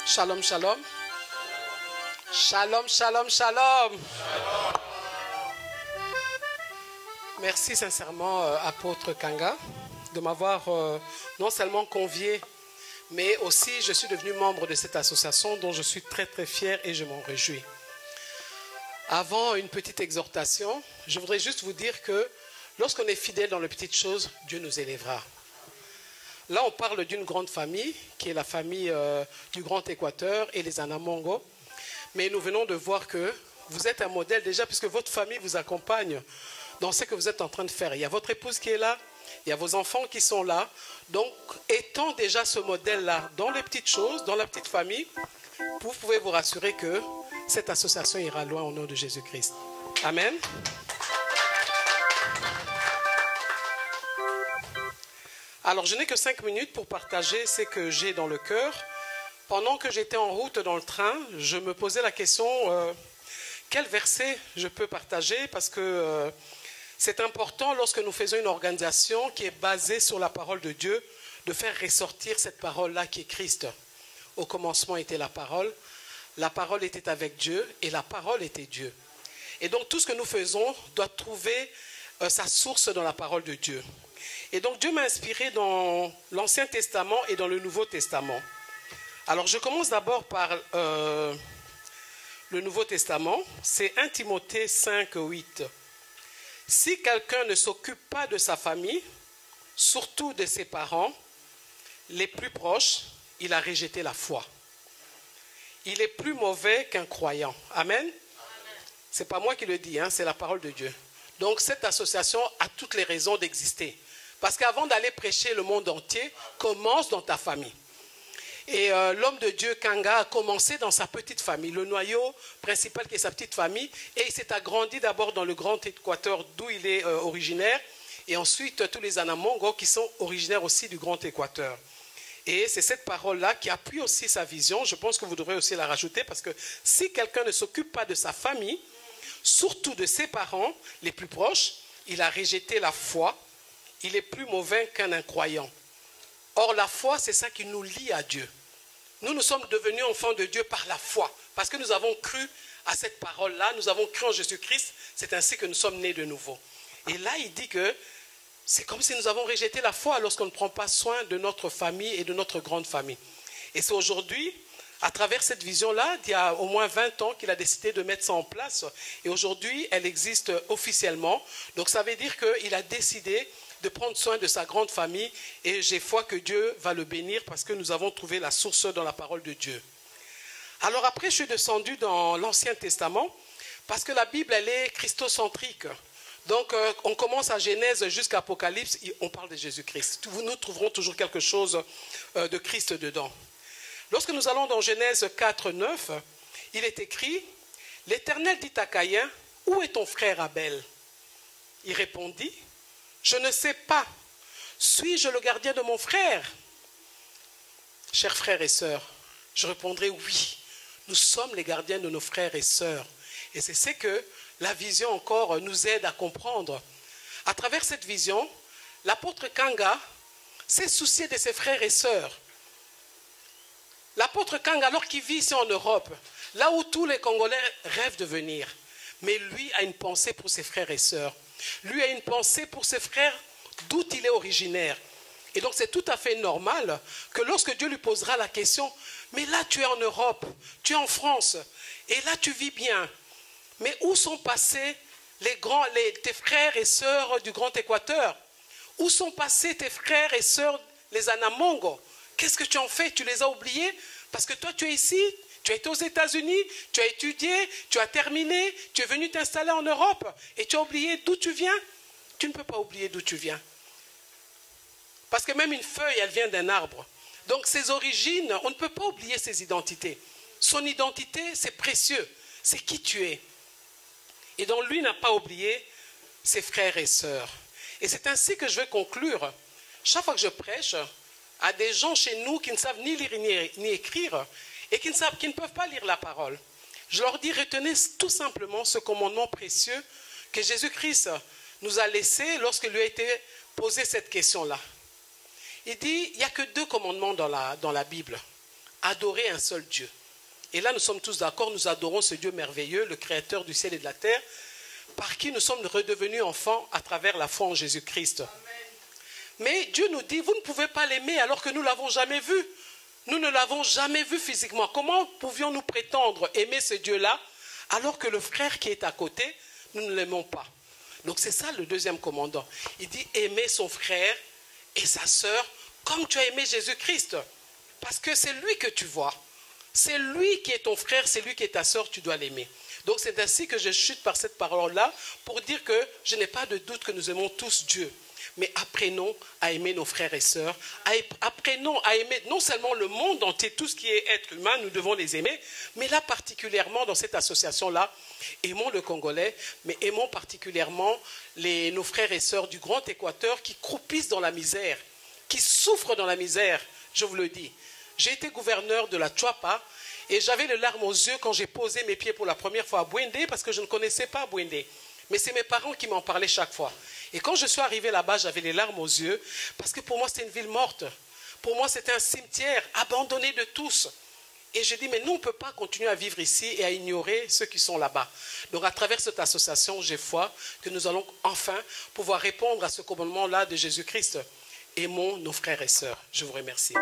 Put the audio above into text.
Shalom, shalom. Shalom, shalom, shalom. Merci sincèrement, apôtre Kanga, de m'avoir non seulement convié, mais aussi je suis devenu membre de cette association dont je suis très très fier et je m'en réjouis. Avant une petite exhortation, je voudrais juste vous dire que lorsqu'on est fidèle dans les petites choses, Dieu nous élèvera. Là, on parle d'une grande famille, qui est la famille du Grand Équateur et les Anamongo. Mais nous venons de voir que vous êtes un modèle déjà, puisque votre famille vous accompagne dans ce que vous êtes en train de faire. Il y a votre épouse qui est là, il y a vos enfants qui sont là. Donc, étant déjà ce modèle-là dans les petites choses, dans la petite famille, vous pouvez vous rassurer que cette association ira loin au nom de Jésus-Christ. Amen. Alors, je n'ai que 5 minutes pour partager ce que j'ai dans le cœur. Pendant que j'étais en route dans le train, je me posais la question, quel verset je peux partager? Parce que c'est important lorsque nous faisons une organisation qui est basée sur la parole de Dieu, de faire ressortir cette parole-là qui est Christ. Au commencement était la parole était avec Dieu et la parole était Dieu. Et donc tout ce que nous faisons doit trouver sa source dans la parole de Dieu. Et donc Dieu m'a inspiré dans l'Ancien Testament et dans le Nouveau Testament. Alors je commence d'abord par le Nouveau Testament, c'est 1 Timothée 5, 8. Si quelqu'un ne s'occupe pas de sa famille, surtout de ses parents, les plus proches, il a rejeté la foi. Il est plus mauvais qu'un croyant. Amen. Ce n'est pas moi qui le dis, hein, c'est la parole de Dieu. Donc cette association a toutes les raisons d'exister. Parce qu'avant d'aller prêcher le monde entier, commence dans ta famille. Et l'homme de Dieu, Kanga, a commencé dans sa petite famille, le noyau principal qui est sa petite famille, et il s'est agrandi d'abord dans le Grand Équateur d'où il est originaire, et ensuite tous les Anamongo qui sont originaires aussi du Grand Équateur. Et c'est cette parole-là qui appuie aussi sa vision, je pense que vous devrez aussi la rajouter, parce que si quelqu'un ne s'occupe pas de sa famille, surtout de ses parents les plus proches, il a rejeté la foi, il est plus mauvais qu'un incroyant. Or, la foi, c'est ça qui nous lie à Dieu. Nous sommes devenus enfants de Dieu par la foi, parce que nous avons cru à cette parole-là, nous avons cru en Jésus-Christ, c'est ainsi que nous sommes nés de nouveau. Et là, il dit que c'est comme si nous avons rejeté la foi lorsqu'on ne prend pas soin de notre famille et de notre grande famille. Et c'est aujourd'hui, à travers cette vision-là, il y a au moins 20 ans qu'il a décidé de mettre ça en place. Et aujourd'hui, elle existe officiellement. Donc ça veut dire qu'il a décidé de prendre soin de sa grande famille et j'ai foi que Dieu va le bénir parce que nous avons trouvé la source dans la parole de Dieu. Alors après, je suis descendu dans l'Ancien Testament parce que la Bible, elle est christocentrique. Donc, on commence à Genèse jusqu'à Apocalypse, on parle de Jésus-Christ. Nous trouverons toujours quelque chose de Christ dedans. Lorsque nous allons dans Genèse 4, 9, il est écrit, « L'Éternel dit à Caïn, où est ton frère Abel ?» Il répondit, « Je ne sais pas. Suis-je le gardien de mon frère ?» Chers frères et sœurs, je répondrai oui. Nous sommes les gardiens de nos frères et sœurs. Et c'est ce que la vision encore nous aide à comprendre. À travers cette vision, l'apôtre Kanga s'est soucié de ses frères et sœurs. L'apôtre Kanga, alors qu'il vit ici en Europe, là où tous les Congolais rêvent de venir, mais lui a une pensée pour ses frères et sœurs. Lui a une pensée pour ses frères d'où il est originaire. Et donc c'est tout à fait normal que lorsque Dieu lui posera la question, mais là tu es en Europe, tu es en France, et là tu vis bien, mais où sont passés tes frères et sœurs du Grand Équateur? Où sont passés tes frères et sœurs, les Anamongo? Qu'est-ce que tu en fais? Tu les as oubliés? Parce que toi tu es ici, tu as été aux États-Unis, tu as étudié, tu as terminé, tu es venu t'installer en Europe et tu as oublié d'où tu viens. Tu ne peux pas oublier d'où tu viens. Parce que même une feuille, elle vient d'un arbre. Donc ses origines, on ne peut pas oublier ses identités. Son identité, c'est précieux. C'est qui tu es. Et donc lui n'a pas oublié ses frères et sœurs. Et c'est ainsi que je vais conclure. Chaque fois que je prêche à des gens chez nous qui ne savent ni lire ni écrire, et qui ne peuvent pas lire la parole. Je leur dis, retenez tout simplement ce commandement précieux que Jésus-Christ nous a laissé lorsque lui a été posé cette question-là. Il dit, il n'y a que 2 commandements dans la Bible. adorer un seul Dieu. Et là, nous sommes tous d'accord, nous adorons ce Dieu merveilleux, le créateur du ciel et de la terre, par qui nous sommes redevenus enfants à travers la foi en Jésus-Christ. Mais Dieu nous dit, vous ne pouvez pas l'aimer alors que nous ne l'avons jamais vu. Nous ne l'avons jamais vu physiquement. Comment pouvions-nous prétendre aimer ce Dieu-là alors que le frère qui est à côté, nous ne l'aimons pas? Donc c'est ça le deuxième commandant. Il dit aimer son frère et sa sœur comme tu as aimé Jésus-Christ. Parce que c'est lui que tu vois. C'est lui qui est ton frère, c'est lui qui est ta sœur, tu dois l'aimer. Donc c'est ainsi que je chute par cette parole-là pour dire que je n'ai pas de doute que nous aimons tous Dieu. Mais apprenons à aimer nos frères et sœurs. Apprenons à aimer non seulement le monde entier, tout ce qui est être humain, nous devons les aimer. Mais là particulièrement dans cette association-là, aimons le Congolais, mais aimons particulièrement nos frères et sœurs du Grand Équateur qui croupissent dans la misère, qui souffrent dans la misère, je vous le dis. J'ai été gouverneur de la Tchouapa et j'avais les larmes aux yeux quand j'ai posé mes pieds pour la première fois à Bouendé parce que je ne connaissais pas Bouendé. Mais c'est mes parents qui m'en parlaient chaque fois. Et quand je suis arrivé là-bas, j'avais les larmes aux yeux parce que pour moi, c'était une ville morte. Pour moi, c'était un cimetière abandonné de tous. Et j'ai dit, mais nous, on ne peut pas continuer à vivre ici et à ignorer ceux qui sont là-bas. Donc, à travers cette association, j'ai foi que nous allons enfin pouvoir répondre à ce commandement-là de Jésus-Christ. Aimons nos frères et sœurs. Je vous remercie.